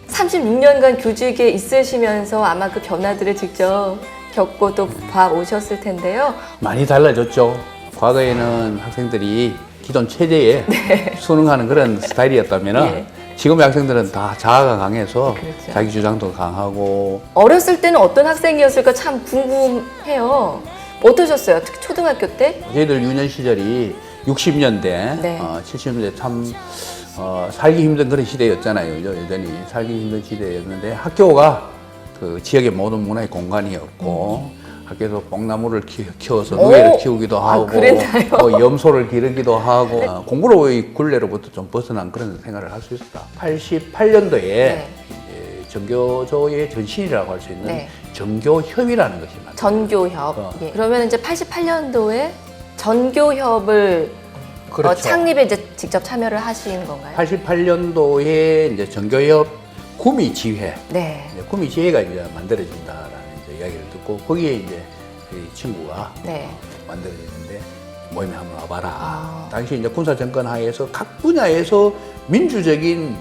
(36년간) 교직에 있으시면서 아마 그 변화들을 직접 겪고 또 봐오셨을 텐데요. 많이 달라졌죠. 과거에는 학생들이 기존 체제에 순응하는 그런 스타일이었다면 예. 지금의 학생들은 다 자아가 강해서 그렇죠. 자기 주장도 강하고. 어렸을 때는 어떤 학생이었을까 참 궁금해요. 어떠셨어요? 특히 초등학교 때? 저희들 유년 시절이 60년대, 네. 70년대 참 살기 힘든 그런 시대였잖아요. 여전히 살기 힘든 시대였는데 학교가 그 지역의 모든 문화의 공간이었고 학교에서 뽕나무를 키워서 누에를 키우기도 하고 그랬나요? 염소를 기르기도 하고 공부로의 굴레로부터 좀 벗어난 그런 생활을 할 수 있었다. 88년도에 네. 전교조의 전신이라고 할 수 있는 네. 전교협이라는 것이 만들어졌어요. 전교협. 예. 그러면 이제 88년도에 전교협을 그렇죠. 창립에 이제 직접 참여를 하신 건가요? 88년도에 이제 전교협 구미지회, 네. 구미지회가 이제 만들어진다라는 이제 이야기를 듣고 거기에 이제 이 친구가 네. 만들어지는데 모임에 한번 와봐라. 아. 당시 이제 군사 정권 하에서 각 분야에서 민주적인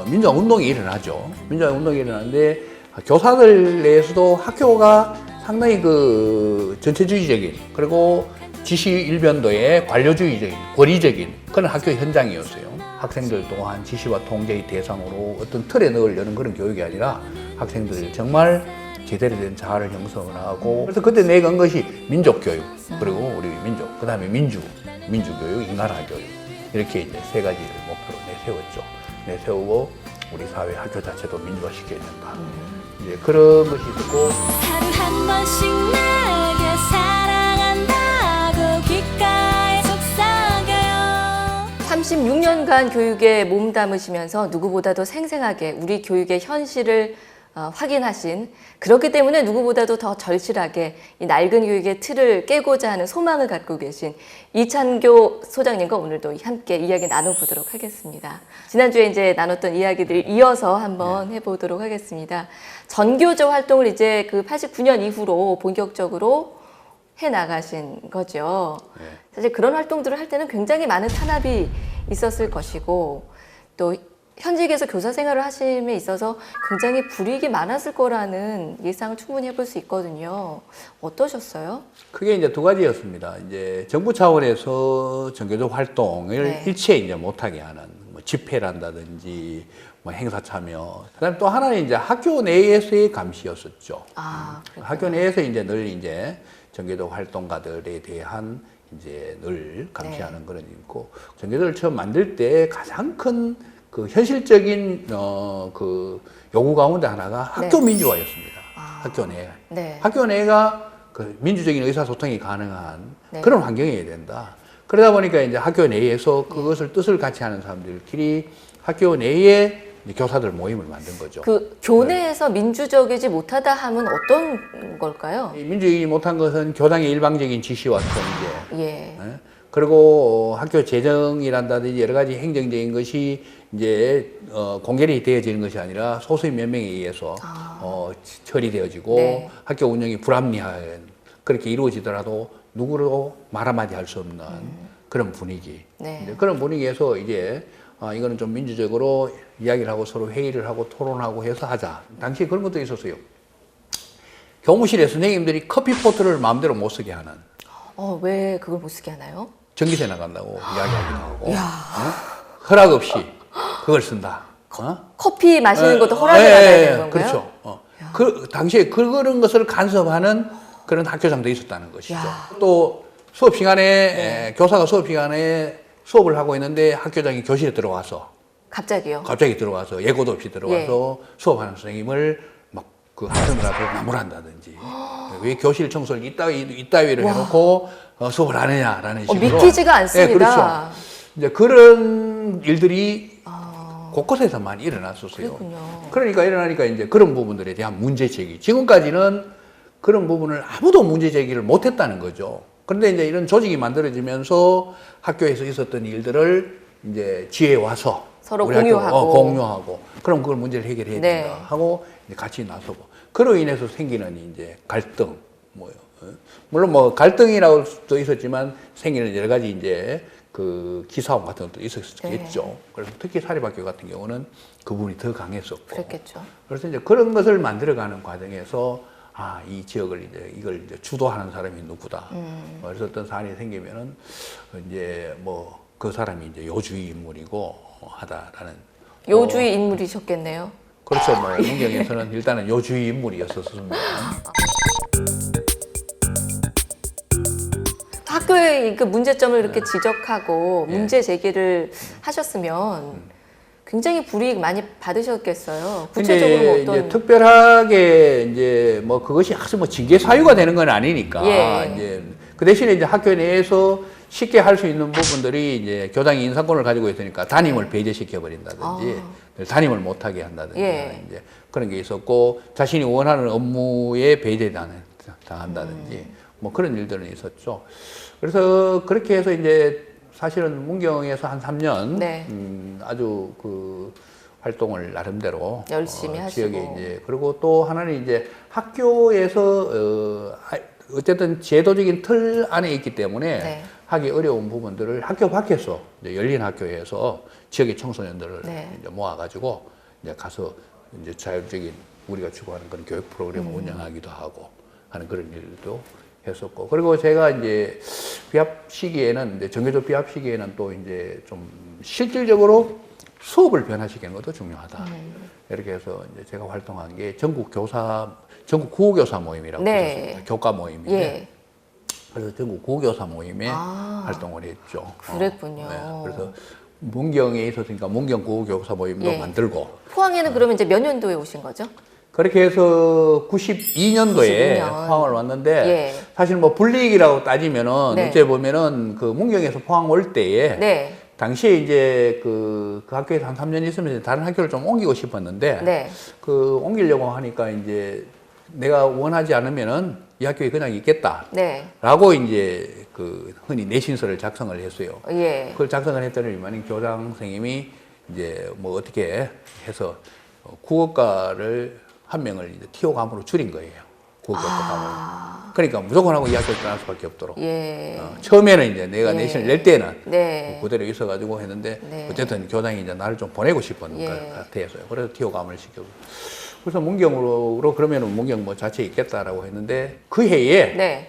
민주화 운동이 일어나죠. 민주화 운동이 일어나는데 교사들 내에서도 학교가 상당히 그 전체주의적인 그리고 지시 일변도의 관료주의적인 권위적인 그런 학교 현장이었어요. 학생들 또한 지시와 통제의 대상으로 어떤 틀에 넣으려는 그런 교육이 아니라 학생들 정말 제대로 된 자아를 형성을 하고 그래서 그때 내건 것이 민족교육 그리고 우리 민족 그 다음에 민주교육, 인간화 교육 이렇게 이제 세 가지를 목표로 내세웠죠. 내세우고 우리 사회 학교 자체도 민주화시켜야 된다. 이제 그런 것이 있었고 하루 한 번씩 내게 사랑한다고 귓가에 속삭여요. 36년간 교육에 몸담으시면서 누구보다도 생생하게 우리 교육의 현실을 확인하신, 그렇기 때문에 누구보다도 더 절실하게 이 낡은 교육의 틀을 깨고자 하는 소망을 갖고 계신 이찬교 소장님과 오늘도 함께 이야기 나눠보도록 하겠습니다. 지난주에 이제 나눴던 이야기들 이어서 한번 해보도록 하겠습니다. 전교조 활동을 이제 그 89년 이후로 본격적으로 해 나가신 거죠. 사실 그런 활동들을 할 때는 굉장히 많은 탄압이 있었을 것이고 또 현직에서 교사 생활을 하심에 있어서 굉장히 불이익이 많았을 거라는 예상을 충분히 해볼 수 있거든요. 어떠셨어요? 크게 이제 두 가지였습니다. 이제 정부 차원에서 전교조 활동을 네. 일체 이제 못하게 하는 뭐 집회란다든지 뭐 행사 참여. 그다음에 또 하나는 이제 학교 내에서의 감시였었죠. 그렇구나. 학교 내에서 이제 늘 이제 전교조 활동가들에 대한 이제 늘 감시하는 그런 게 있고 전교조를 처음 만들 때 가장 큰 그 현실적인 그 요구 가운데 하나가 학교 민주화였습니다. 학교 내. 네. 학교 내가 그 민주적인 의사소통이 가능한 네. 그런 환경이어야 된다. 그러다 보니까 이제 학교 내에서 그것을 뜻을 같이 하는 사람들끼리 학교 내에 교사들 모임을 만든 거죠. 그 교내에서 민주적이지 못하다 하면 어떤 걸까요? 이 민주적이지 못한 것은 교장의 일방적인 지시와 통제. 예. 예? 그리고 학교 재정이란다든지 여러 가지 행정적인 것이 이제 공개이 되어지는 것이 아니라 소수의 몇 명에 의해서 처리되어지고 네. 학교 학교 운영이 불합리한 그렇게 이루어지더라도 누구로 말 한마디 할 수 없는 그런 분위기. 네. 이제 그런 분위기에서 이제 이거는 좀 민주적으로 이야기를 하고 서로 회의를 하고 토론하고 해서 하자. 당시에 그런 것도 있었어요. 교무실에 선생님들이 커피포트를 마음대로 못 쓰게 하는. 왜 그걸 못 쓰게 하나요? 전기세 나간다고 이야기하기도 하고 허락 없이 그걸 쓴다. 커피 마시는 것도 허락을 받아야 되는 건가요? 그렇죠. 그 당시에 그런 것을 간섭하는 그런 학교장도 있었다는 것이죠. 야. 또 수업 시간에 교사가 수업 시간에 수업을 하고 있는데 학교장이 교실에 들어와서 갑자기요? 갑자기 들어와서 예고도 없이 들어와서 수업하는 선생님을 막 그 학생들한테 나무란다든지 왜 교실 청소를 이따위를 해놓고 수업을 안 하냐라는 식으로 믿기지가 않습니다. 그렇죠. 이제 그런 일들이 곳곳에서 많이 일어났었어요. 그렇군요. 그러니까 일어나니까 이제 그런 부분들에 대한 문제 제기. 지금까지는 그런 부분을 아무도 문제 제기를 못했다는 거죠. 그런데 이제 이런 조직이 만들어지면서 학교에서 있었던 일들을 이제 지에 와서 서로 우리 공유하고. 공유하고 그럼 그걸 문제를 해결해야 네. 된다 하고 이제 같이 나서고 그로 인해서 생기는 이제 갈등 뭐요. 물론 뭐 갈등이라고 수도 있었지만 생기는 여러 가지 이제 그 기사원 같은 것도 있었겠죠. 그래서 특히 사립학교 같은 경우는 그 부분이 더 강했었고. 그랬겠죠. 그래서 이제 그런 것을 만들어가는 과정에서 이 지역을 이걸 이제 주도하는 사람이 누구다. 그래서 어떤 사안이 생기면은 이제 뭐 그 사람이 이제 요주의 인물이고 하다라는. 요주의 인물이셨겠네요. 그렇죠. 뭐 문경에서는 일단은 요주의 인물이었었습니다. 학교의 그 문제점을 이렇게 지적하고 문제 제기를 하셨으면 굉장히 불이익 많이 받으셨겠어요. 구체적으로 뭐 근데 어떤 이제 특별하게 이제 뭐 그것이 아주 뭐 징계 사유가 되는 건 아니니까 이제 그 대신에 이제 학교 내에서 쉽게 할 수 있는 부분들이 이제 교장이 인사권을 가지고 있으니까 담임을 배제시켜 버린다든지 담임을 못하게 한다든지 이제 그런 게 있었고 자신이 원하는 업무에 배제당한다든지 뭐 그런 일들은 있었죠. 그래서 그렇게 해서 이제 사실은 문경에서 한 3년 아주 그 활동을 나름대로 열심히 하시고 지역에 이제 그리고 또 하나는 이제 학교에서 어쨌든 제도적인 틀 안에 있기 때문에 하기 어려운 부분들을 학교 밖에서 이제 열린 학교에서 지역의 청소년들을 이제 모아가지고 이제 가서 이제 자율적인 우리가 추구하는 그런 교육 프로그램을 운영하기도 하고 하는 그런 일도 했었고 그리고 제가 이제 비합 시기에는 이제 정교조 비합 시기에는 또 이제 좀 실질적으로 수업을 변화시키는 것도 중요하다. 이렇게 해서 이제 제가 활동한 게 전국 구호교사 모임이라고 있었습니다. 교과 모임인데 그래서 전국 구호교사 모임에 활동을 했죠. 그랬군요. 그래서 문경에 있었으니까 문경 구호교사 모임도 만들고 포항에는 그러면 이제 몇 년도에 오신 거죠? 그렇게 해서 92년도에 포항을 왔는데 사실 뭐 불이익이라고 따지면은 어째 보면은 그 문경에서 포항 올 때에 당시에 이제 그 학교에서 한 3년 있으면서 다른 학교를 좀 옮기고 싶었는데 그 옮기려고 하니까 이제 내가 원하지 않으면은 이 학교에 그냥 있겠다라고 이제 그 흔히 내신서를 작성을 했어요. 그걸 작성을 했더니 교장 선생님이 이제 뭐 어떻게 해서 국어과를 한 명을 이제 TO감으로 줄인 거예요. 국어과 과목을. 그러니까 무조건 하고 이 학교를 떠날 수밖에 없도록. 처음에는 이제 내가 내신을 낼 때는 그대로 있어가지고 했는데 어쨌든 교장이 이제 나를 좀 보내고 싶은 것 같아서요. 그래서 TO감을 시켜고. 그래서 문경으로 그러면은 문경 뭐 자체에 있겠다라고 했는데 그 해에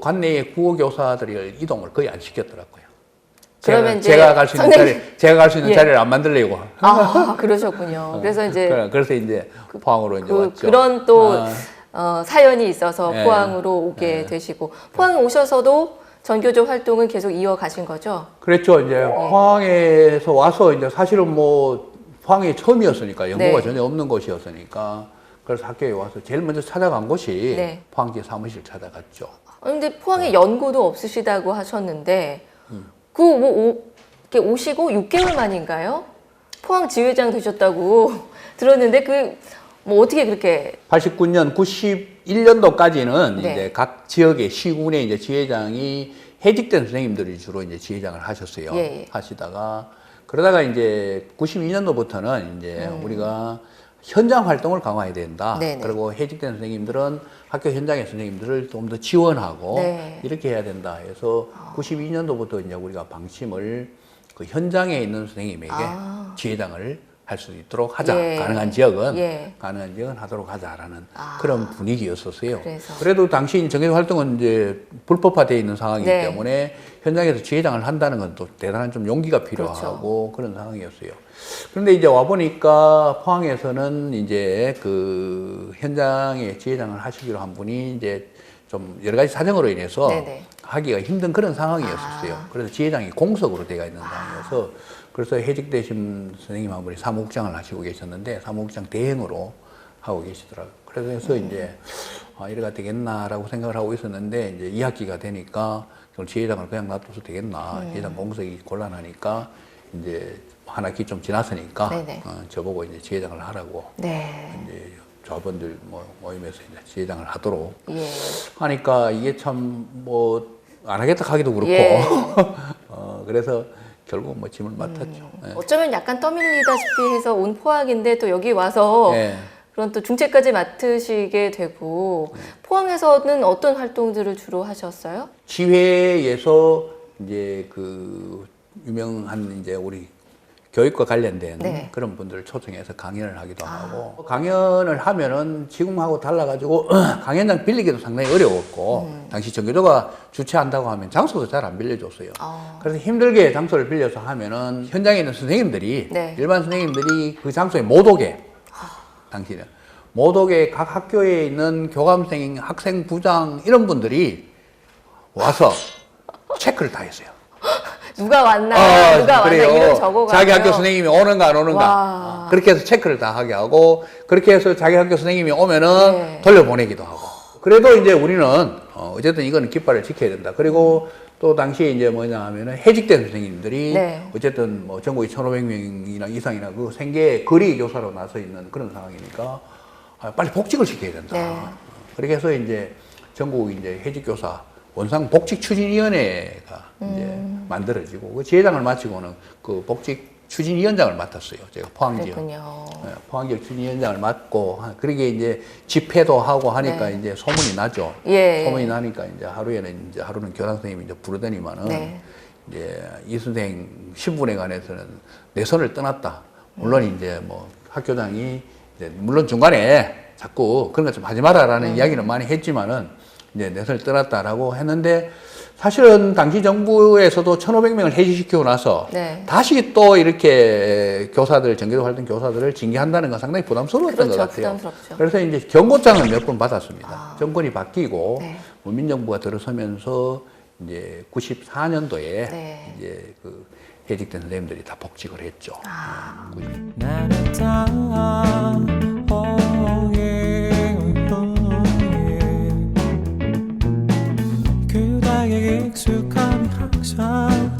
관내의 국어교사들이 이동을 거의 안 시켰더라고요. 그러면 제가 갈 수 있는 제가 갈 수 있는 자리를 안 만들려고. 그러셨군요. 그래서 이제 그래서 이제 포항으로 이제 왔죠. 그런 또 사연이 있어서 포항으로 오게 되시고 포항에 오셔서도 전교조 활동은 계속 이어가신 거죠? 그랬죠. 이제 포항에서 와서 이제 사실은 뭐 포항이 처음이었으니까 연고가 전혀 없는 곳이었으니까 그래서 학교에 와서 제일 먼저 찾아간 곳이 포항지 사무실 찾아갔죠. 근데 포항에 연고도 없으시다고 하셨는데 이렇게 오시고 6개월 만인가요? 포항 지회장 되셨다고 들었는데 뭐 어떻게 그렇게 89년, 91년도까지는 이제 각 지역의 시군의 이제 지회장이 해직된 선생님들이 주로 이제 지회장을 하셨어요. 하시다가 그러다가 이제 92년도부터는 이제 우리가 현장 활동을 강화해야 된다. 그리고 해직된 선생님들은 학교 현장의 선생님들을 좀 더 지원하고 이렇게 해야 된다 해서 92년도부터 이제 우리가 방침을 그 현장에 있는 선생님에게 지회장을 할 수 있도록 하자. 가능한 지역은 하도록 하자라는 그런 분위기였었어요. 그래도 당시 정교조 활동은 이제 불법화되어 있는 상황이기 때문에 현장에서 지회장을 한다는 건 또 대단한 좀 용기가 필요하고 그런 상황이었어요. 그런데 이제 와 보니까 포항에서는 이제 그 현장에 지회장을 하시기로 한 분이 이제 좀 여러 가지 사정으로 인해서 하기가 힘든 그런 상황이었어요. 그래서 지회장이 공석으로 되어 있는 상황이어서 그래서 해직되신 선생님 한 분이 사무국장을 하시고 계셨는데 사무국장 대행으로 하고 계시더라고요. 그래서 이제 이래가 되겠나라고 생각을 하고 있었는데 이제 2학기가 되니까 지회장을 그냥 놔둬도 되겠나. 지회장 공석이 곤란하니까 이제 한 학기 좀 지났으니까 저보고 이제 지회장을 하라고 이제 조합원들 모임에서 이제 지회장을 하도록 하니까 이게 참 뭐 안 하겠다 하기도 그렇고 그래서 결국 뭐 짐을 맡았죠. 어쩌면 약간 떠밀리다시피 해서 온 포항인데 또 여기 와서 그런 또 중책까지 맡으시게 되고 포항에서는 어떤 활동들을 주로 하셨어요? 지회에서 이제 그 유명한 이제 우리 교육과 관련된 네. 그런 분들을 초청해서 강연을 하기도 하고 강연을 하면은 지금하고 달라가지고 강연장 빌리기도 상당히 어려웠고 당시 전교조가 주최한다고 하면 장소도 잘 안 빌려줬어요. 그래서 힘들게 장소를 빌려서 하면은 현장에 있는 선생님들이 네. 일반 선생님들이 그 장소에 못 오게 당시는 못 오게 각 학교에 있는 교감생, 학생 부장 이런 분들이 와서 체크를 다 했어요. 누가 왔나, 누가 왔나 그래요. 이름 적어가지고 자기 학교 선생님이 오는가 안 오는가 와. 그렇게 해서 체크를 다 하게 하고 그렇게 해서 자기 학교 선생님이 오면은 네. 돌려보내기도 하고 그래도 이제 우리는 어쨌든 이거는 깃발을 지켜야 된다. 그리고 또 당시에 이제 뭐냐 하면은 해직된 선생님들이 네. 어쨌든 뭐 전국에 1,500명이나 이상이나 그 생계 거리 교사로 나서 있는 그런 상황이니까 빨리 복직을 시켜야 된다. 네. 그렇게 해서 이제 전국 이제 해직교사 원상 복직 추진위원회가 이제 만들어지고 그 지회장을 마치고는 그 복직 추진위원장을 맡았어요. 제가 포항지역. 그랬군요. 네, 포항지역 추진위원장을 맡고 그러게 이제 집회도 하고 하니까 네. 이제 소문이 나죠. 예. 소문이 나니까 이제 하루는 교장 선생님이 이제 부르더니만은 네. 이제 이 선생 신분에 관해서는 내 손을 떠났다. 물론 이제 뭐 학교장이 이제 물론 중간에 자꾸 그런 거 좀 하지 마라라는 이야기는 많이 했지만은 이제 내 손을 떠났다라고 했는데 사실은 당시 정부에서도 1,500명을 해직시키고 나서 네. 다시 또 이렇게 교사들, 전교조 활동 교사들을 징계한다는 건 상당히 부담스러웠던 그렇죠, 것 같아요. 부담스럽죠. 그래서 이제 경고장을 몇 번 받았습니다. 정권이 바뀌고 네. 뭐 민정부가 들어서면서 이제 94년도에 네. 이제 그 해직된 선생님들이 다 복직을 했죠. 나는 다 그대에게 익숙함이 항상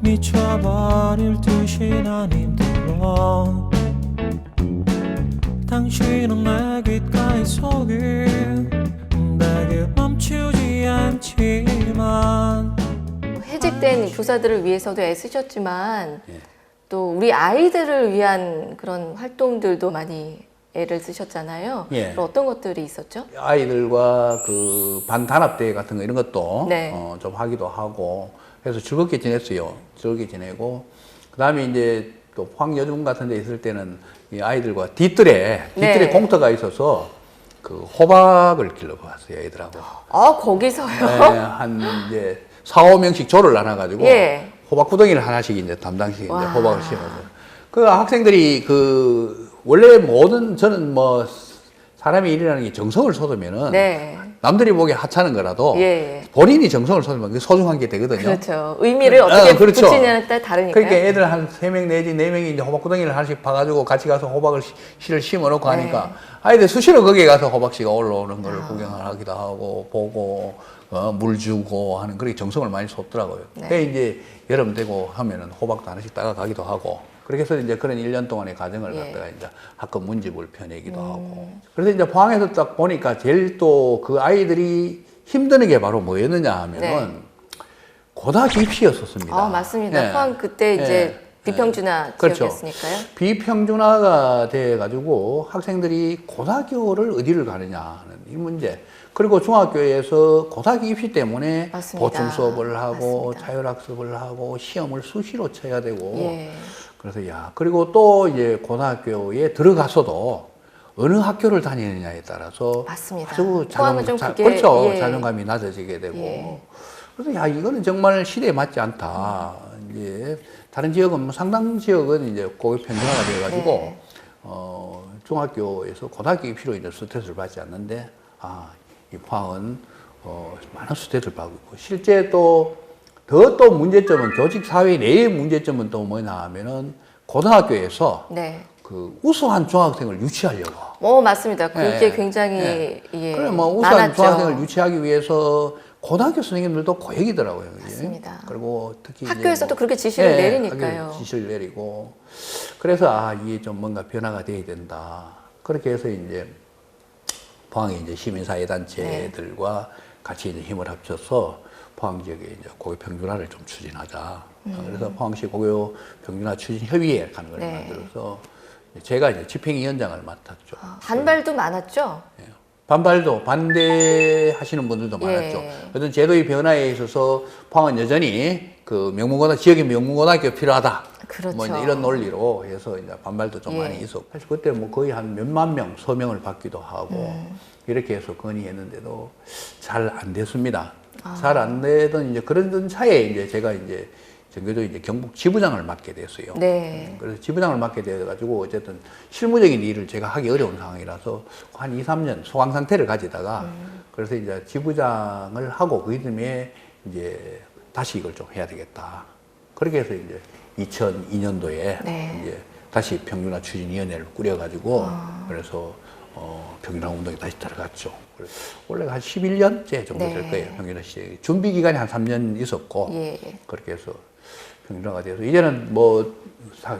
미쳐버릴 듯이 난 힘들어 당신은 내 귓가에 속에 내게 멈추지 않지만 해직된 교사들을 위해서도 애쓰셨지만 예. 또 우리 아이들을 위한 그런 활동들도 많이 애를 쓰셨잖아요. 예. 그럼 어떤 것들이 있었죠? 아이들과 그 반단합대회 같은 거 이런 것도 네. 좀 하기도 하고 해서 즐겁게 지냈어요. 즐겁게 지내고 그다음에 이제 또 포항여중 같은 데 있을 때는 이 아이들과 뒤뜰에 네. 공터가 있어서 그 호박을 길러봤어요, 애들하고. 거기서요? 네, 한 이제 4, 5명씩 조를 나눠가지고 예. 호박 구덩이를 하나씩 이제 담당씩 이제 와. 호박을 심어서 그 학생들이 그 원래 모든 저는 뭐 사람이 일이라는 게 정성을 쏟으면은 네. 남들이 보기에 하찮은 거라도 예. 본인이 정성을 쏟으면 그게 소중한 게 되거든요. 그렇죠. 의미를 어떻게 그렇죠. 붙이냐에 따라 다르니까요. 그러니까 애들 한 3명 내지 4명이 이제 호박구덩이를 하나씩 파가지고 같이 가서 호박을 씨를 심어놓고 하니까 네. 아이들 수시로 거기에 가서 호박씨가 올라오는 걸 구경을 하기도 하고 보고 물 주고 하는 그렇게 정성을 많이 쏟더라고요. 네. 그래 이제 여름 되고 하면은 호박도 하나씩 따가가기도 하고 그렇게 해서 이제 그런 1년 동안의 과정을 예. 갖다가 이제 학급 문집을 펴내기도 하고 그래서 이제 포항에서 딱 보니까 제일 또 그 아이들이 힘드는 게 바로 뭐였느냐 하면은 네. 고등학교 입시였었습니다. 맞습니다. 예. 포항 그때 이제 예. 비평준화 그렇죠. 지역이었으니까요. 비평준화가 돼가지고 학생들이 고등학교를 어디를 가느냐 하는 이 문제. 그리고 중학교에서 고등학교 입시 때문에 맞습니다. 보충 수업을 하고 맞습니다. 자율학습을 하고 시험을 수시로 쳐야 되고. 예. 그래서 그리고 또 이제 고등학교에 들어가서도 어느 학교를 다니느냐에 따라서 맞습니다. 아주 포함은 좀 그게, 그렇죠. 예. 자존감이 낮아지게 되고. 예. 그래서 이거는 정말 시대에 맞지 않다. 이제 다른 지역은 뭐 상당 지역은 이제 고교 편중화가 돼가지고 네. 중학교에서 고등학교 입시로 이제 스트레스를 받지 않는데 이 포항은 많은 스트레스를 받고 있고 실제 또 문제점은 교직 사회 내의 문제점은 또 뭐냐 하면은 고등학교에서 네. 그 우수한 중학생을 유치하려고. 맞습니다. 그게 예. 굉장히 예. 예, 그래 뭐 우수한 많았죠. 중학생을 유치하기 위해서 고등학교 선생님들도 고액이더라고요. 이게. 맞습니다. 그리고 특히 학교에서도 그렇게 지시를 내리니까요. 학교 지시를 내리고 그래서 이게 좀 뭔가 변화가 돼야 된다. 그렇게 해서 이제 포항의 이제 시민사회 단체들과 같이 이제 힘을 합쳐서 포항 지역에 이제 고교 평준화를 좀 추진하자. 그래서 포항시 고교 평준화 추진 협의회 하는 걸 네. 만들어서 제가 이제 집행위원장을 맡았죠. 반발도 많았죠. 반발도 반대하시는 분들도 많았죠. 예. 어떤 제도의 변화에 있어서 포항은 여전히 그 지역의 명문고등학교 필요하다. 그렇죠. 뭐 이제 이런 논리로 해서 이제 반발도 좀 예. 많이 있었고. 사실 그때 뭐 거의 한 몇만 명 서명을 받기도 하고 이렇게 해서 건의했는데도 잘 안 됐습니다. 잘 안 되던 이제 그런 차에 이제 제가 이제 전교조 이제 경북 지부장을 맡게 됐어요. 네. 그래서 지부장을 맡게 돼가지고 어쨌든 실무적인 일을 제가 하기 어려운 상황이라서 한 2, 3년 소강 상태를 가지다가 그래서 이제 지부장을 하고 그 이듬해 이제 다시 이걸 좀 해야 되겠다. 그렇게 해서 이제 2002년도에 네. 이제 다시 평균화 추진위원회를 꾸려가지고 그래서 평균화 운동에 다시 들어갔죠. 그래서 원래 한 11년째 정도 네. 될 거예요. 평균화 시절 준비 기간이 한 3년 있었고 예. 그렇게 해서 평균화가 돼서 이제는 뭐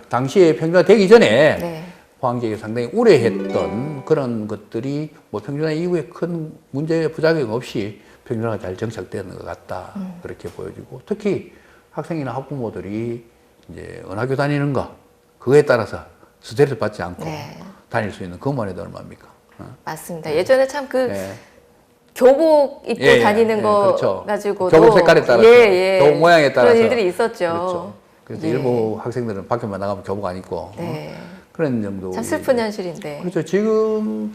당시에 평균화 되기 전에 네. 포항 지역이 상당히 우려했던 그런 것들이 뭐 평균화 이후에 큰 문제 부작용 없이 평균화가 잘 정착되는 것 같다 그렇게 보여지고 특히 학생이나 학부모들이 이제 은하교 다니는 거 그거에 따라서 스트레스 받지 않고 네. 다닐 수 있는 그것만 해도 얼마입니까? 맞습니다. 예전에 참 그 네. 교복 입고 예, 예, 다니는 예, 거 그렇죠. 가지고도 교복 색깔에 따라서, 교복 모양에 따라서 그런 일들이 있었죠. 그렇죠. 그래서 예. 일부 학생들은 밖에만 나가면 교복 안 입고 네. 그런 정도. 참 슬픈 현실인데. 그렇죠. 지금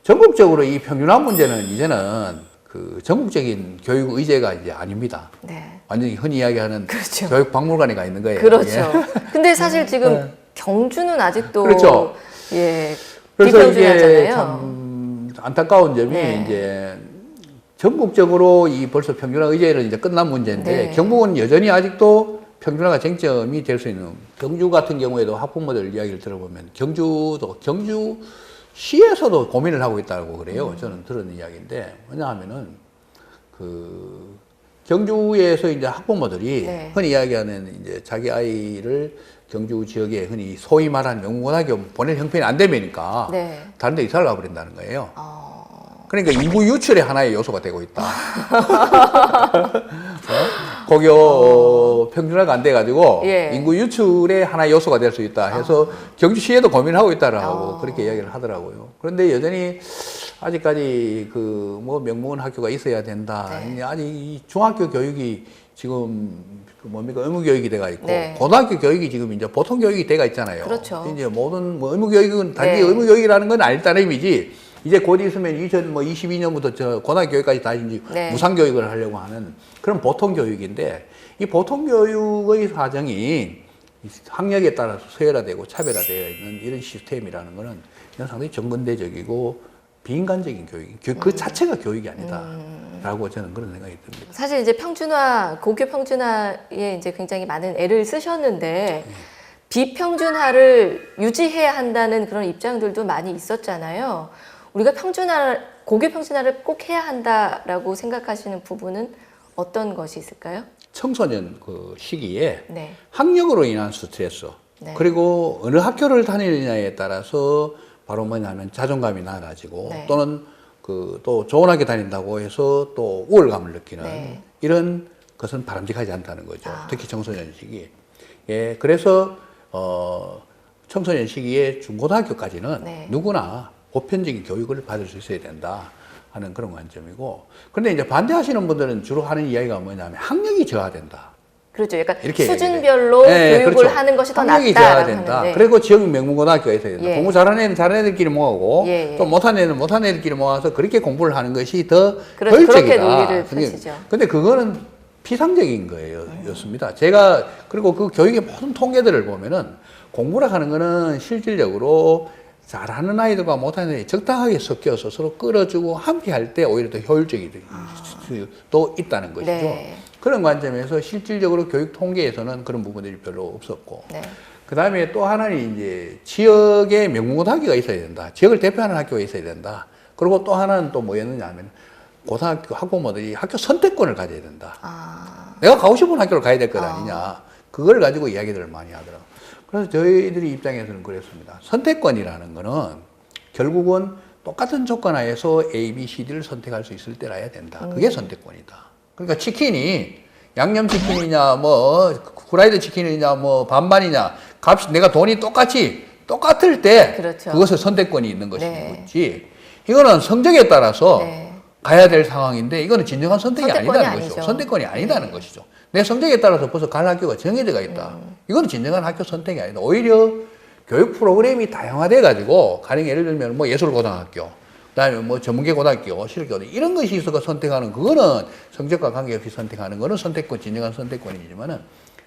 전국적으로 이 평균화 문제는 이제는 그 전국적인 교육 의제가 이제 아닙니다. 네. 완전히 흔히 이야기하는 그렇죠. 교육 박물관에 가 있는 거예요. 그렇죠. 예. 근데 사실 지금 네. 경주는 아직도 그렇죠. 예. 그래서 이게 비평준화잖아요. 참 안타까운 점이 네. 이제 전국적으로 이 벌써 평균화 의제는 이제 끝난 문제인데 네. 경북은 여전히 아직도 평균화가 쟁점이 될 수 있는 경주 같은 경우에도 학부모들 이야기를 들어보면 경주시에서도 고민을 하고 있다고 그래요. 저는 들은 이야기인데 왜냐하면은 그 경주에서 이제 학부모들이 네. 흔히 이야기하는 이제 자기 아이를 경주 지역에 흔히 소위 말하는 명문고등학교 보낼 형편이 안 되니까 네. 다른 데 이사를 가버린다는 거예요. 그러니까 인구 유출의 하나의 요소가 되고 있다. 고교 평균화가 안 돼가지고 예. 인구 유출의 하나의 요소가 될 수 있다 해서 경주시에도 고민하고 있다라고 그렇게 이야기를 하더라고요. 그런데 여전히 아직까지 그 뭐 명문 학교가 있어야 된다. 네. 아직 이 중학교 교육이 지금 그 뭡니까 의무 교육이 돼가 있고 네. 고등학교 교육이 지금 이제 보통 교육이 돼가 있잖아요. 그렇죠. 이제 모든 뭐 의무 교육은 단지 네. 의무 교육이라는 건 아닐 따름이지. 이제 곧 있으면 2022년부터 저 고등학교 교육까지 다 이제 네. 무상 교육을 하려고 하는 그런 보통 교육인데 이 보통 교육의 사정이 학력에 따라서 서열화되고 차별화되어 있는 이런 시스템이라는 거는 이건 상당히 정근대적이고 비인간적인 교육, 그 자체가 교육이 아니다라고 저는 그런 생각이 듭니다. 사실 이제 평준화, 고교 평준화에 이제 굉장히 많은 애를 쓰셨는데 비평준화를 유지해야 한다는 그런 입장들도 많이 있었잖아요. 우리가 고교 평준화를 꼭 해야 한다라고 생각하시는 부분은 어떤 것이 있을까요? 청소년 그 시기에 네. 학력으로 인한 스트레스 네. 그리고 어느 학교를 다니느냐에 따라서 바로 뭐냐면 자존감이 낮아지고 네. 또는 그 또 좋은 학교 다닌다고 해서 또 우월감을 느끼는 네. 이런 것은 바람직하지 않다는 거죠. 특히 청소년 시기. 예, 그래서 청소년 시기에 중고등학교까지는 네. 누구나 보편적인 교육을 받을 수 있어야 된다 하는 그런 관점이고. 그런데 이제 반대하시는 분들은 주로 하는 이야기가 뭐냐면 학력이 저하된다. 그렇죠. 약간 이렇게 수준별로 네, 교육을 그렇죠. 하는 것이 더 학력이 낫다라고 돼야 된다. 하는데 그리고 지역 명문고등학교가 있어야 된다. 예. 공부 잘하는 애는 잘하는 애들끼리 모아고 예, 예. 또 못하는 애는 못하는 애들끼리 모아서 그렇게 공부를 하는 것이 더 그렇죠. 효율적이다. 그렇게 논리를 펼치죠. 근데 그거는 피상적인 거예요. 였습니다. 제가 그리고 그 교육의 모든 통계들을 보면은 공부라 하는 거는 실질적으로 잘하는 아이들과 못하는 아이들이 적당하게 섞여서 서로 끌어주고 함께 할 때 오히려 더 효율적이 또 있다는 것이죠. 네. 그런 관점에서 실질적으로 교육 통계에서는 그런 부분들이 별로 없었고, 네. 그 다음에 또 하나는 이제 지역에 명문고등학교가 있어야 된다. 지역을 대표하는 학교가 있어야 된다. 그리고 또 하나는 또 뭐였느냐 하면 고등학교 학부모들이 학교 선택권을 가져야 된다. 내가 가고 싶은 학교를 가야 될 것 아니냐. 그걸 가지고 이야기들을 많이 하더라고요. 그래서 저희들이 입장에서는 그랬습니다. 선택권이라는 거는 결국은 똑같은 조건 하에서 A, B, C, D를 선택할 수 있을 때라야 된다. 그게 선택권이다. 그러니까 치킨이 양념치킨이냐 뭐 후라이드 치킨이냐 뭐 반반이냐 값이 내가 돈이 똑같을 때 그렇죠. 그것을 선택권이 있는 네. 것이지 이거는 성적에 따라서 네. 가야 될 상황인데 이거는 진정한 선택이 선택권이 아니다는 것이죠. 아니죠. 선택권이 아니다는 네. 것이죠. 내 성적에 따라서 벌써 갈 학교가 정해져 있다. 이거는 진정한 학교 선택이 아니다. 오히려 교육 프로그램이 다양화돼 가지고 가령 예를 들면 뭐 예술고등학교, 그다음에 뭐 전문계 고등학교, 실기고등학교 이런 것이 있어서 선택하는 그거는 성적과 관계없이 선택하는 거는 선택권, 진정한 선택권이지만은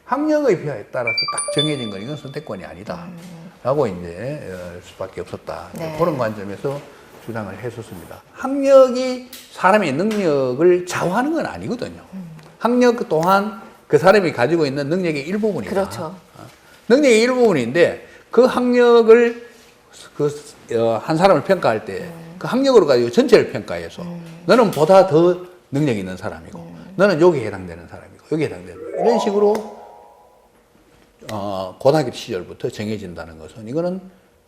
학력의 비하에 따라서 딱 정해진 건 이건 선택권이 아니다라고 이제 수밖에 없었다. 네. 그런 관점에서 주장을 했었습니다. 학력이 사람의 능력을 좌우하는 건 아니거든요. 학력 또한 그 사람이 가지고 있는 능력의 일부분이다. 그렇죠. 능력의 일부분인데 그 학력을 한 사람을 평가할 때 그 학력으로 가지고 전체를 평가해서 너는 보다 더 능력 있는 사람이고 너는 여기에 해당되는 사람이고 여기에 해당되는 이런 식으로 고등학교 시절부터 정해진다는 것은 이거는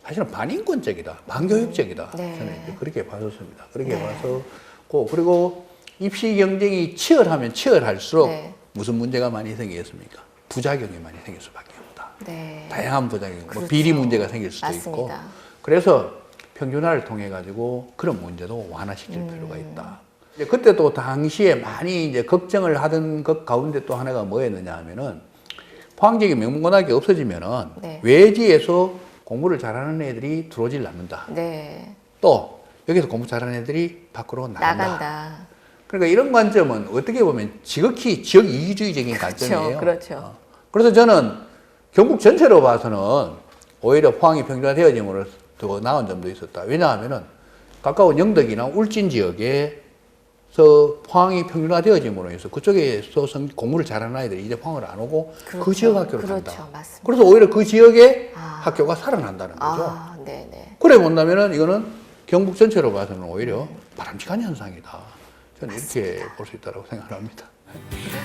사실은 반인권적이다, 반교육적이다. 네. 저는 이제 그렇게 봤었습니다. 그렇게 네. 봤었고 그리고 입시 경쟁이 치열하면 치열할수록 네. 무슨 문제가 많이 생기겠습니까? 부작용이 많이 생길 수밖에 없다. 네. 다양한 부작용, 뭐 그렇죠. 비리 문제가 생길 수도 맞습니다. 있고 그래서 평준화를 통해 가지고 그런 문제도 완화시킬 필요가 있다. 이제 그때 또 당시에 많이 이제 걱정을 하던 것 가운데 또 하나가 뭐였느냐 하면은 포항지역에 명문고등학교 없어지면은 네. 외지에서 공부를 잘하는 애들이 들어오질 않는다. 네. 또 여기서 공부 잘하는 애들이 밖으로 나간다. 그러니까 이런 관점은 어떻게 보면 지극히 지역 이기주의적인 관점이에요. 그렇죠. 그래서 저는 경북 전체로 봐서는 오히려 포항이 평준화되어짐으로 더 나은 점도 있었다. 왜냐하면은 가까운 영덕이나 울진 지역에서 포항이 평준화되어짐으로 해서 그쪽에서 공부를 잘하는 아이들이 이제 포항을 안 오고 그렇죠. 그 지역 학교를 그렇죠. 간다. 맞습니다. 그래서 오히려 그 지역의 아. 학교가 살아난다는 거죠. 아, 네네. 그래 본다면은 이거는 경북 전체로 봐서는 오히려 바람직한 현상이다. 저는 이렇게 볼 수 있다고 생각합니다.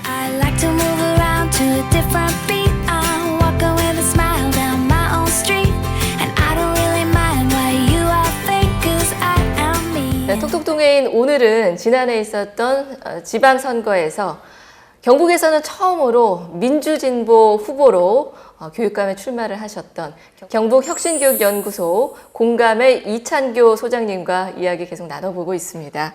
I like to move around to a different beat. I'm walking with a smile down my own street. And I don't really mind what you all think, 'cause I am me. 네, 톡톡동해인 오늘은 지난해 있었던 지방선거에서 경북에서는 처음으로 민주진보 후보로 교육감에 출마를 하셨던 경북혁신교육연구소 공감의 이찬교 소장님과 이야기 계속 나눠보고 있습니다.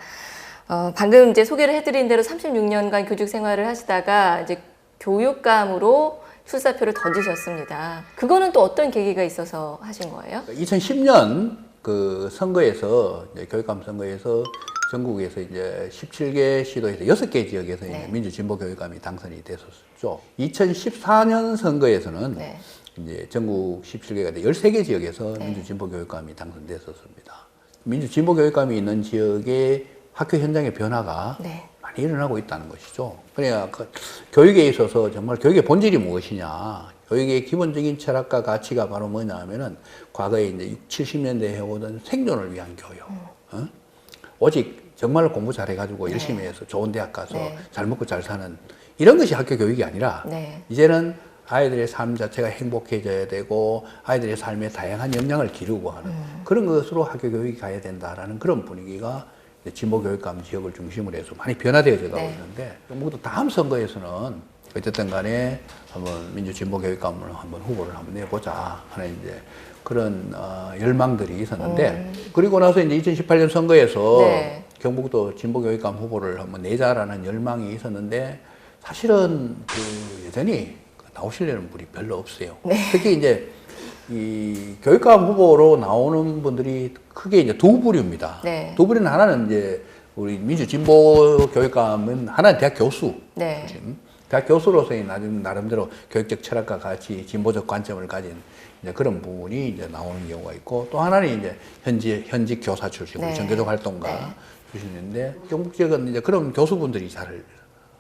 방금 이제 소개를 해드린 대로 36년간 교직 생활을 하시다가 이제 교육감으로 출사표를 던지셨습니다. 그거는 또 어떤 계기가 있어서 하신 거예요? 2010년 그 선거에서 이제 교육감 선거에서 전국에서 이제 17개 시도에서 6개 지역에서 네. 이제 민주진보 교육감이 당선이 됐었죠. 2014년 선거에서는 네. 이제 전국 17개가 13개 지역에서 네. 민주진보 교육감이 당선됐었습니다. 민주진보 교육감이 있는 지역의 학교 현장의 변화가 네. 많이 일어나고 있다는 것이죠. 그러니까 그 교육에 있어서 정말 교육의 본질이 무엇이냐. 교육의 기본적인 철학과 가치가 바로 뭐냐 하면은 과거에 이제 70년대에 해오던 생존을 위한 교육. 어? 오직 정말 공부 잘해가지고 열심히 해서 좋은 대학 가서 네. 잘 먹고 잘 사는 이런 것이 학교 교육이 아니라 네. 이제는 아이들의 삶 자체가 행복해져야 되고 아이들의 삶에 다양한 역량을 기르고 하는 그런 것으로 학교 교육이 가야 된다라는 그런 분위기가 진보 교육감 지역을 중심으로 해서 많이 변화되어져 가고 네. 있는데 경북도 다음 선거에서는 어쨌든 간에 한번 민주 진보 교육감을 한번 후보를 한번 내보자 하는 이제 그런 열망들이 있었는데 그리고 나서 이제 2018년 선거에서 네. 경북도 진보 교육감 후보를 한번 내자라는 열망이 있었는데 사실은 그 여전히 나오시려는 분이 별로 없어요. 네. 특히 이제 이 교육감 후보로 나오는 분들이 크게 이제 두 부류입니다. 네. 두 부류는 하나는 이제 우리 민주 진보 교육감은 하나는 대학 교수. 네. 대학 교수로서의 나름대로 교육적 철학과 같이 진보적 관점을 가진 이제 그런 부분이 이제 나오는 경우가 있고 또 하나는 이제 현직 교사 출신, 네. 전교조 활동가 네. 출신인데 경북 지역은 이제 그런 교수분들이 잘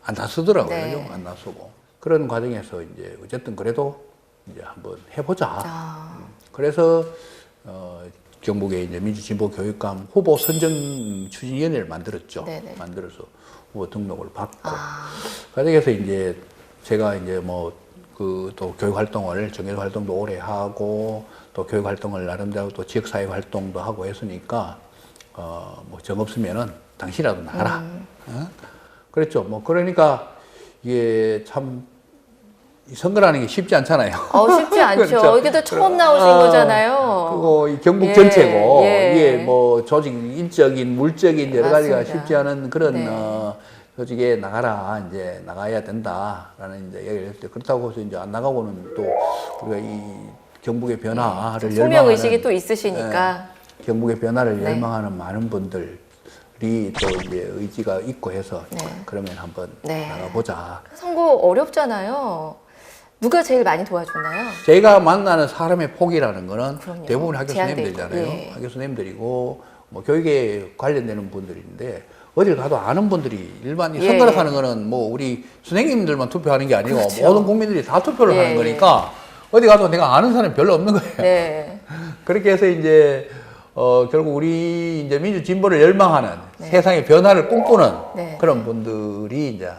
안 나서더라고요. 네. 안 나서고 그런 과정에서 이제 어쨌든 그래도 이제 한번 해보자. 그래서 경북에 이제 민주진보 교육감 후보 선정 추진위원회를 만들었죠. 네네. 만들어서 후보 등록을 받고 과정에서 이제 제가 이제 뭐 그 또 교육 활동을 정규 활동도 오래 하고 또 교육 활동을 나름대로 또 지역 사회 활동도 하고 했으니까 뭐 정 없으면은 당신이라도 나가라. 그랬죠. 뭐 그러니까 이게 참 이 선거라는 게 쉽지 않잖아요. 쉽지 않죠. 그렇죠. 이게 또 처음 나오신 거잖아요. 그리고 이 경북 예, 전체고 예. 이게 뭐 조직 인적인 물적인 여러 가지가 맞습니다. 쉽지 않은 그런 네. 조직에 나가라 이제 나가야 된다라는 이제 얘기를 했을 때 그렇다고 해서 이제 안 나가고는 또 우리가 이 경북의 변화를 소명 의식이 또 있으시니까. 경북의 변화를 네. 열망하는 많은 분들이 또 이제 의지가 있고 해서 네. 그러면 한번 네. 나가보자. 선거 어렵잖아요. 누가 제일 많이 도와줬나요? 제가 만나는 사람의 폭이라는 거는 그럼요. 대부분 학교 제한돼 선생님들이잖아요. 있고, 예. 학교 선생님들이고 뭐 교육에 관련되는 분들인데 어딜 가도 아는 분들이 일반 예. 선거를 하는 거는 뭐 우리 선생님들만 투표하는 게 아니고 그렇죠. 모든 국민들이 다 투표를 예, 하는 거니까 어디 가도 내가 아는 사람이 별로 없는 거예요. 네. 그렇게 해서 이제 결국 우리 이제 민주 진보를 열망하는 세상의 변화를 꿈꾸는 네. 그런 분들이 이제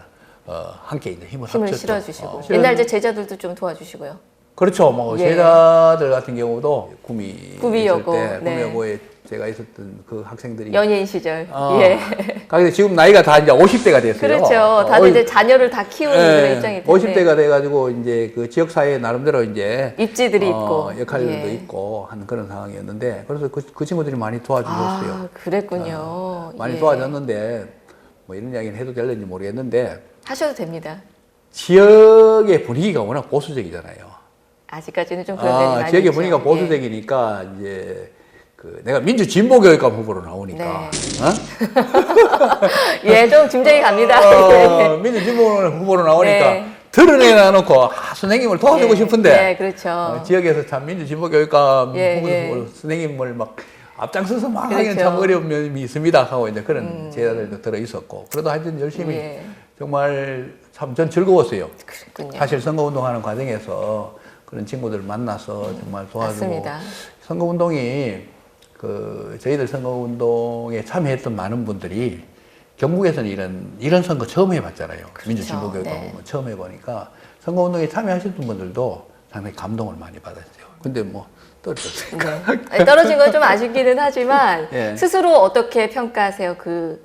함께 이제 힘을 힘을 합쳤죠. 실어주시고. 옛날 이제 제자들도 좀 도와주시고요. 그렇죠. 뭐 예. 제자들 같은 경우도 구미여고, 있을 때 네. 구미여고에 제가 있었던 그 학생들이 연예인 시절. 어, 예. 근데 지금 나이가 다 이제 50대가 됐어요. 그렇죠. 다들 이제 자녀를 다 키우는 그런 입장이 텐데. 50대가 돼가지고 이제 그 지역 사회에 나름대로 이제 입지들이 있고. 역할들도 예. 있고 하는 그런 상황이었는데 그래서 그 친구들이 많이 도와주셨어요. 아, 그랬군요. 많이 예. 도와줬는데 뭐 이런 이야기는 해도 될는지 모르겠는데 하셔도 됩니다. 지역의 분위기가 워낙 보수적이잖아요. 아직까지는 좀 그런 데는 많이 지역의 있죠. 분위기가 보수적이니까 이제 그 내가 민주 진보 교육감 후보로 나오니까 예, 좀 짐작이 갑니다. 예. 민주 진보 후보로 나오니까 네. 드러내놔 놓고 선생님을 도와주고 예. 싶은데 네, 그렇죠. 지역에서 참 민주 진보 교육감 예, 후보 예. 선생님을 막 앞장서서 막 그렇죠. 하기는 참 어려운 면이 있습니다 하고 이제 그런 제자들도 들어 있었고 그래도 하여튼 열심히 예. 정말 참 전 즐거웠어요. 그렇군요. 사실 선거운동하는 과정에서 그런 친구들 만나서 정말 도와주고 맞습니다. 선거운동이 그 저희들 선거운동에 참여했던 많은 분들이 경북에서는 이런 선거 처음 해봤잖아요. 그렇죠. 민주진보교육과 네. 처음 해보니까 선거운동에 참여하셨던 분들도 상당히 감동을 많이 받았어요. 근데 뭐 떨어졌어요. 네. 아니, 떨어진 건 좀 아쉽기는 하지만 예. 스스로 어떻게 평가하세요? 그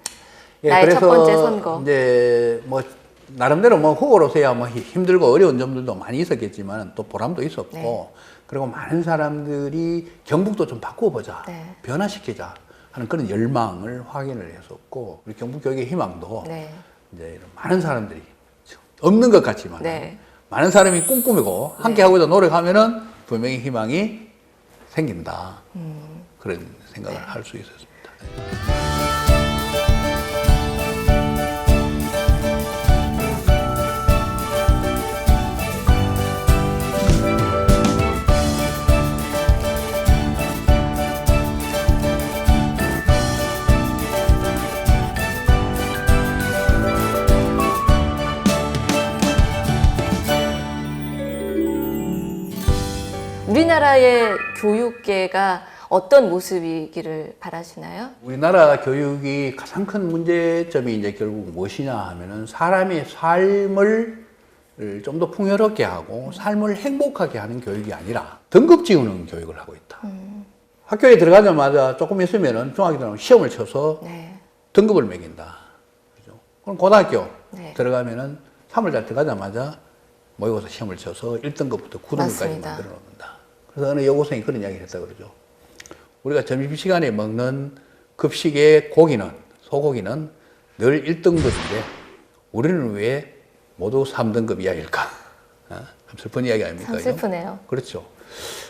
예, 나의 첫 그래서 번째 선거. 이제 뭐 나름대로 뭐 후보로서야 뭐 힘들고 어려운 점들도 많이 있었겠지만 또 보람도 있었고 네. 그리고 많은 사람들이 경북도 좀 바꿔보자, 네. 변화시키자 하는 그런 열망을 확인을 했었고 우리 경북 교육의 희망도 네. 이제 이런 많은 사람들이 없는 것 같지만 네. 많은 사람이 꿈꾸고 함께 하고자 노력하면은 분명히 희망이 생긴다 그런 생각을 할 수 있었습니다. 우리나라의 교육계가 어떤 모습이기를 바라시나요? 우리나라 교육이 가장 큰 문제점이 이제 결국 무엇이냐 하면은 사람의 삶을 좀 더 풍요롭게 하고 삶을 행복하게 하는 교육이 아니라 등급 지우는 교육을 하고 있다. 학교에 들어가자마자 조금 있으면은 중학교 들어가면 시험을 쳐서 네. 등급을 등급을 매긴다. 그죠? 그럼 고등학교 네. 들어가면은 3월달 들어가자마자 모의고사 시험을 쳐서 1등급부터 9등급까지 맞습니다. 만들어 놓는다. 그래서 어느 여고생이 그런 이야기를 했다 그러죠. 우리가 점심시간에 먹는 급식의 고기는, 소고기는 늘 1등급인데 우리는 왜 모두 3등급 이야기일까? 참 슬픈 이야기 아닙니까? 참 슬프네요. 그렇죠.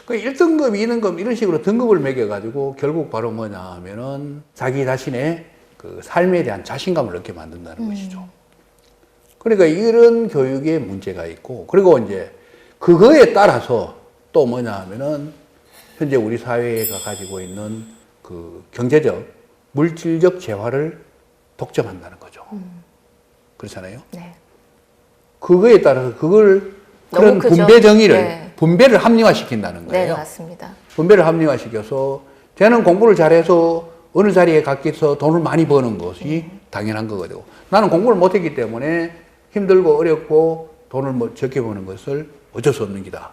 그 1등급, 2등급 이런 식으로 등급을 매겨가지고 결국 바로 뭐냐 하면은 자기 자신의 그 삶에 대한 자신감을 얻게 만든다는 것이죠. 그러니까 이런 교육에 문제가 있고 그리고 이제 그거에 따라서 또 뭐냐 하면은 현재 우리 사회가 가지고 있는 그 경제적, 물질적 재화를 독점한다는 거죠. 그렇잖아요. 네. 그거에 따라서 그걸 너무 그런 크죠. 분배 정의를 네. 분배를 합리화시킨다는 네, 거예요. 맞습니다. 분배를 합리화시켜서 쟤는 공부를 잘해서 어느 자리에 갔겠어 돈을 많이 버는 것이 당연한 거거든요. 나는 공부를 못했기 때문에 힘들고 어렵고 돈을 뭐 적게 버는 것을 어쩔 수 없는 기다.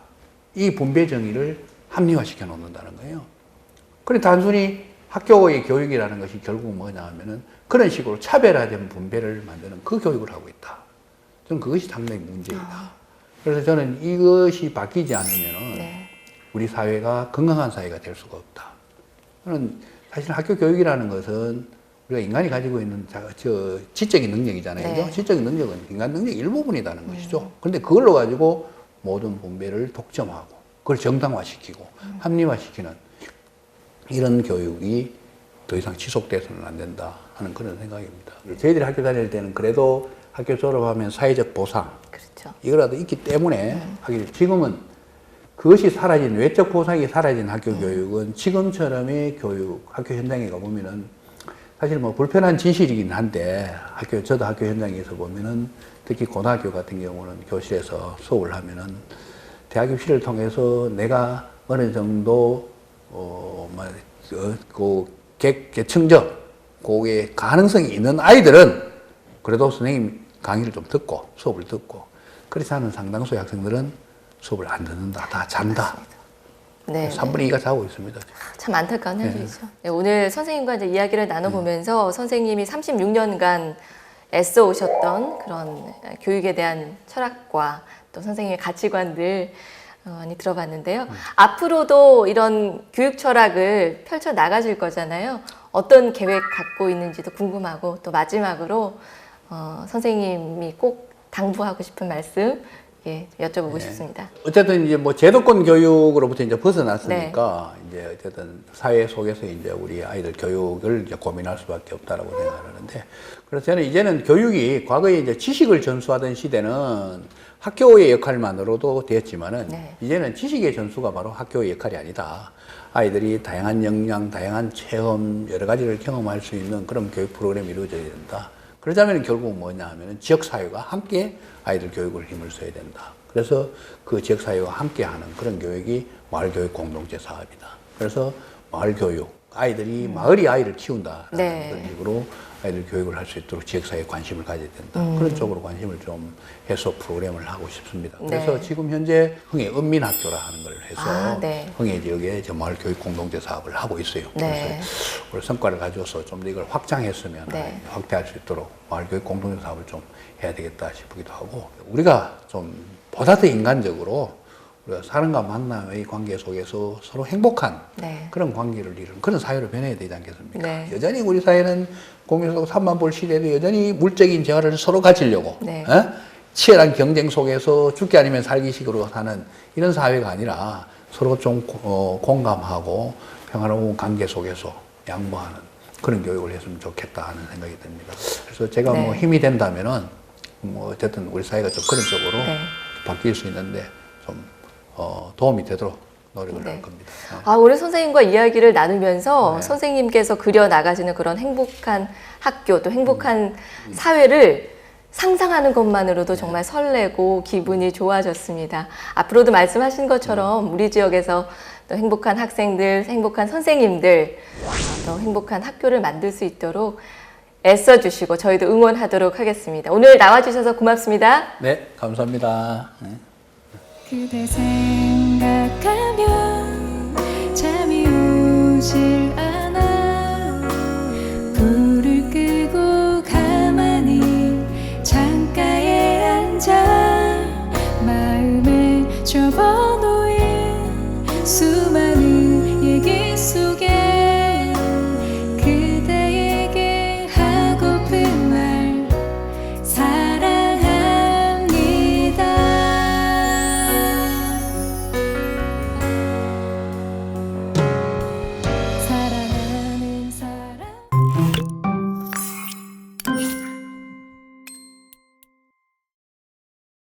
이 분배 정의를 합리화시켜 놓는다는 거예요. 그래 단순히 학교의 교육이라는 것이 결국 뭐냐 하면은 그런 식으로 차별화된 분배를 만드는 그 교육을 하고 있다. 저는 그것이 상당히 문제이다. 그래서 저는 이것이 바뀌지 않으면은 네. 우리 사회가 건강한 사회가 될 수가 없다. 저는 사실 학교 교육이라는 것은 우리가 인간이 가지고 있는 지적인 능력이잖아요. 네. 그죠? 지적인 능력은 인간 능력 일부분이라는 것이죠. 그런데 그걸로 가지고 모든 분배를 독점하고 그걸 정당화시키고 합리화시키는 이런 교육이 더 이상 지속돼서는 안 된다 하는 그런 생각입니다. 저희들이 학교 다닐 때는 그래도 학교 졸업하면 사회적 보상 그렇죠. 이거라도 있기 때문에 하기 지금은 그것이 사라진 외적 보상이 사라진 학교 교육은 지금처럼의 교육 학교 현장에 가보면은 사실 뭐 불편한 진실이긴 한데 저도 학교 현장에서 보면은 특히 고등학교 같은 경우는 교실에서 수업을 하면은 대학 입시를 통해서 내가 어느 정도 계층적 그게 가능성이 있는 아이들은 그래도 선생님 강의를 좀 듣고 수업을 듣고 그렇지 않은 상당수의 학생들은 수업을 안 듣는다, 다 잔다. 네. 3분의 2가 자고 있습니다. 참 안타까운 현실이죠. 네, 오늘 선생님과 이제 이야기를 나눠보면서 선생님이 36년간 애써 오셨던 그런 교육에 대한 철학과 또 선생님의 가치관들 많이 들어봤는데요. 앞으로도 이런 교육 철학을 펼쳐 나가실 거잖아요. 어떤 계획 갖고 있는지도 궁금하고 또 마지막으로 선생님이 꼭 당부하고 싶은 말씀 여쭤보고 싶습니다. 어쨌든 이제 뭐 제도권 교육으로부터 이제 벗어났으니까 이제 어쨌든 사회 속에서 이제 우리 아이들 교육을 이제 고민할 수밖에 없다라고 생각하는데 그래서 저는 이제는 교육이 과거에 이제 지식을 전수하던 시대는 학교의 역할만으로도 되었지만은 이제는 지식의 전수가 바로 학교의 역할이 아니다. 아이들이 다양한 역량, 다양한 체험, 여러 가지를 경험할 수 있는 그런 교육 프로그램이 이루어져야 된다. 그러자면 결국 뭐냐 하면은 지역사회가 함께 아이들 교육을 힘을 써야 된다. 그래서 그 지역사회와 함께 하는 그런 교육이 마을교육 공동체 사업이다. 그래서 마을교육, 아이들이 마을이 아이를 키운다라는 그런 식으로 아이들 교육을 할 수 있도록 지역사회에 관심을 가져야 된다. 그런 쪽으로 관심을 좀 해서 프로그램을 하고 싶습니다. 그래서 지금 현재 흥해 은민학교라 하는 걸 해서 흥해 지역에 마을교육 공동체 사업을 하고 있어요. 그래서 우리 성과를 가져서 좀 더 이걸 확장했으면 확대할 수 있도록 마을교육 공동체 사업을 좀 해야 되겠다 싶기도 하고 우리가 좀 보다 더 인간적으로 우리가 사람과 만남의 관계 속에서 서로 행복한 그런 관계를 이루는 그런 사회로 변해야 되지 않겠습니까? 여전히 우리 사회는 공유 속 3만 볼 시대에도 여전히 물적인 재화를 서로 가지려고 치열한 경쟁 속에서 죽기 아니면 살기식으로 사는 이런 사회가 아니라 서로 좀 공감하고 평화로운 관계 속에서 양보하는 그런 교육을 했으면 좋겠다 하는 생각이 듭니다. 그래서 제가 뭐 힘이 된다면은 뭐 어쨌든 우리 사회가 좀 그런 쪽으로 바뀔 수 있는데 좀 도움이 되도록 노력을 할 겁니다. 오늘 선생님과 이야기를 나누면서 선생님께서 그려 나가시는 그런 행복한 학교 또 행복한 사회를 상상하는 것만으로도 정말 설레고 기분이 좋아졌습니다. 앞으로도 말씀하신 것처럼 우리 지역에서 또 행복한 학생들, 행복한 선생님들, 또 행복한 학교를 만들 수 있도록 애써주시고 저희도 응원하도록 하겠습니다. 오늘 나와주셔서 고맙습니다. 네, 감사합니다. 그대 생각하면 잠이 오질 않아 불을 끄고 가만히 창가에 앉아 마음을 접어